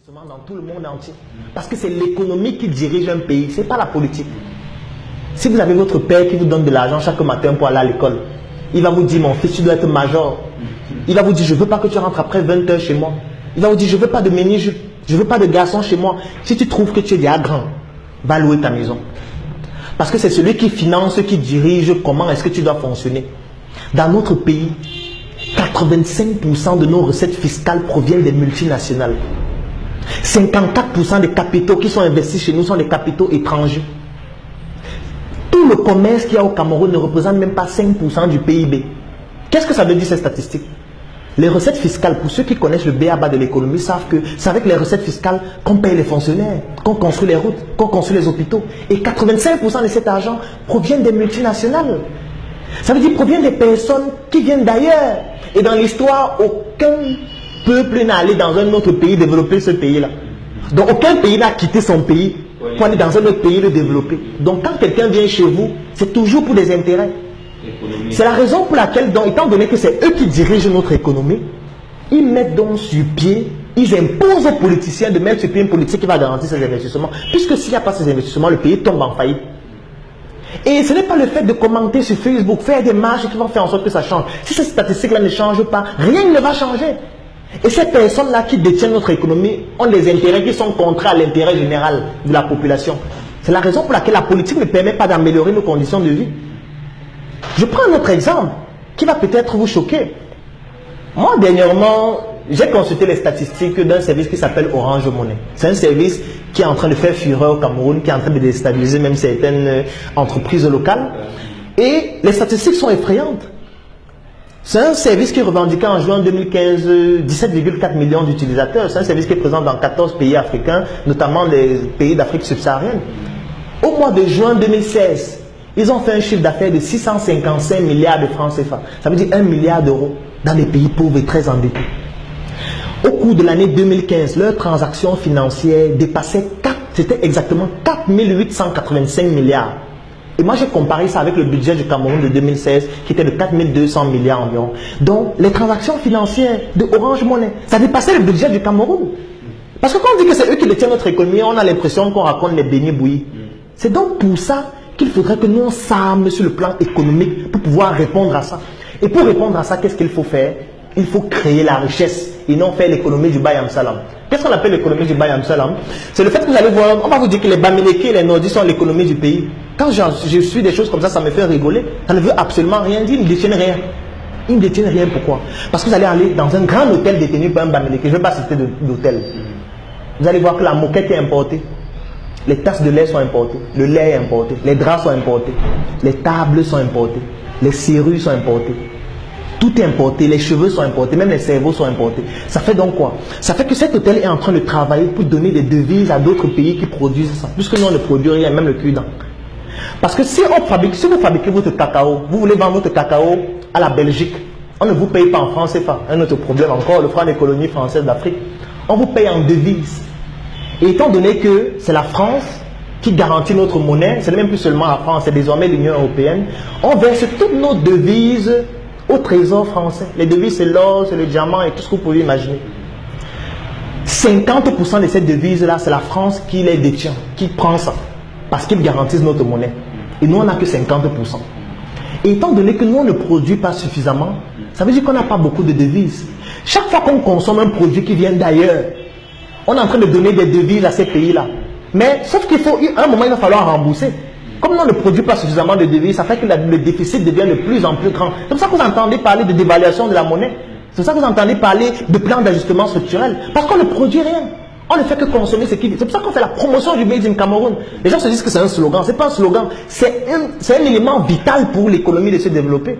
Dans tout le monde entier. Parce que c'est l'économie qui dirige un pays, ce n'est pas la politique. Si vous avez votre père qui vous donne de l'argent chaque matin pour aller à l'école, il va vous dire, mon fils, tu dois être major. Il va vous dire, je ne veux pas que tu rentres après 20 heures chez moi. Il va vous dire, je ne veux pas de mini-jupe, je ne veux pas de garçon chez moi. Si tu trouves que tu es déjà grand, va louer ta maison. Parce que c'est celui qui finance, qui dirige comment est-ce que tu dois fonctionner. Dans notre pays, 85% de nos recettes fiscales proviennent des multinationales. 54% des capitaux qui sont investis chez nous sont des capitaux étrangers. Tout le commerce qu'il y a au Cameroun ne représente même pas 5% du PIB. Qu'est-ce que ça veut dire ces statistiques? Les recettes fiscales, pour ceux qui connaissent le b.a.-ba de l'économie, savent que c'est avec les recettes fiscales qu'on paye les fonctionnaires, qu'on construit les routes, qu'on construit les hôpitaux. Et 85% de cet argent provient des multinationales. Ça veut dire provient des personnes qui viennent d'ailleurs. Et dans l'histoire, aucun peuple n'est allé dans un autre pays développer ce pays-là. Donc aucun pays n'a quitté son pays pour aller dans un autre pays le développer. Donc quand quelqu'un vient chez vous, c'est toujours pour des intérêts. C'est la raison pour laquelle, donc, étant donné que c'est eux qui dirigent notre économie, ils mettent donc sur pied, ils imposent aux politiciens de mettre sur pied une politique qui va garantir ces investissements. Puisque s'il n'y a pas ces investissements, le pays tombe en faillite. Et ce n'est pas le fait de commenter sur Facebook, faire des marches qui vont faire en sorte que ça change. Si ces statistiques-là ne changent pas, rien ne va changer. Et ces personnes-là qui détiennent notre économie ont des intérêts qui sont contraires à l'intérêt général de la population. C'est la raison pour laquelle la politique ne permet pas d'améliorer nos conditions de vie. Je prends un autre exemple qui va peut-être vous choquer. Moi, dernièrement, j'ai consulté les statistiques d'un service qui s'appelle Orange Money. C'est un service qui est en train de faire fureur au Cameroun, qui est en train de déstabiliser même certaines entreprises locales. Et les statistiques sont effrayantes. C'est un service qui revendiquait en juin 2015 17,4 millions d'utilisateurs. C'est un service qui est présent dans 14 pays africains, notamment les pays d'Afrique subsaharienne. Au mois de juin 2016, ils ont fait un chiffre d'affaires de 655 milliards de francs CFA. Ça veut dire 1 milliard d'euros dans des pays pauvres et très endettés. Au cours de l'année 2015, leurs transactions financières dépassaient c'était exactement 4 885 milliards. Et moi, j'ai comparé ça avec le budget du Cameroun de 2016, qui était de 4 200 milliards environ. Donc, les transactions financières de Orange Money, ça dépassait le budget du Cameroun. Parce que quand on dit que c'est eux qui détiennent notre économie, on a l'impression qu'on raconte les beignets bouillis. C'est donc pour ça qu'il faudrait que nous on s'arme sur le plan économique pour pouvoir répondre à ça. Et pour répondre à ça, qu'est-ce qu'il faut faire? Il faut créer la richesse et non faire l'économie du Bayam Salam. Qu'est-ce qu'on appelle l'économie du Bayam Salam? C'est le fait que vous allez voir, on va vous dire que les Bamileke et les Nordis sont l'économie du pays. Quand je suis des choses comme ça me fait rigoler. Ça ne veut absolument rien dire, ils ne détiennent rien. Ils ne détiennent rien, pourquoi? Parce que vous allez aller dans un grand hôtel détenu par un Bamileke. Je ne vais pas citer d'hôtel. Vous allez voir que la moquette est importée. Les tasses de lait sont importées, le lait est importé, les draps sont importés, les tables sont importées, les serrures sont importées. Tout est importé, les cheveux sont importés, même les cerveaux sont importés. Ça fait donc quoi? Ça fait que cet hôtel est en train de travailler pour donner des devises à d'autres pays qui produisent ça. Puisque nous on ne produit rien, même le cul-dent. Parce que si vous fabriquez votre cacao, vous voulez vendre votre cacao à la Belgique, on ne vous paye pas en francs CFA. Un autre problème encore, le franc des colonies françaises d'Afrique. On vous paye en devises. Et étant donné que c'est la France qui garantit notre monnaie, ce n'est même plus seulement la France, c'est désormais l'Union européenne, on verse toutes nos devises au trésor français. Les devises, c'est l'or, c'est le diamant et tout ce que vous pouvez imaginer. 50% de ces devises-là, c'est la France qui les détient, qui prend ça, parce qu'ils garantissent notre monnaie. Et nous, on n'a que 50%. Et étant donné que nous, on ne produit pas suffisamment, ça veut dire qu'on n'a pas beaucoup de devises. Chaque fois qu'on consomme un produit qui vient d'ailleurs, on est en train de donner des devises à ces pays-là. Mais sauf qu'il faut, à un moment, il va falloir rembourser. Comme on ne produit pas suffisamment de devises, ça fait que le déficit devient de plus en plus grand. C'est pour ça que vous entendez parler de dévaluation de la monnaie. C'est pour ça que vous entendez parler de plan d'ajustement structurel. Parce qu'on ne produit rien. On ne fait que consommer ce qui vit. C'est pour ça qu'on fait la promotion du Made in Cameroun. Les gens se disent que c'est un slogan. Ce n'est pas un slogan. C'est un élément vital pour l'économie de se développer.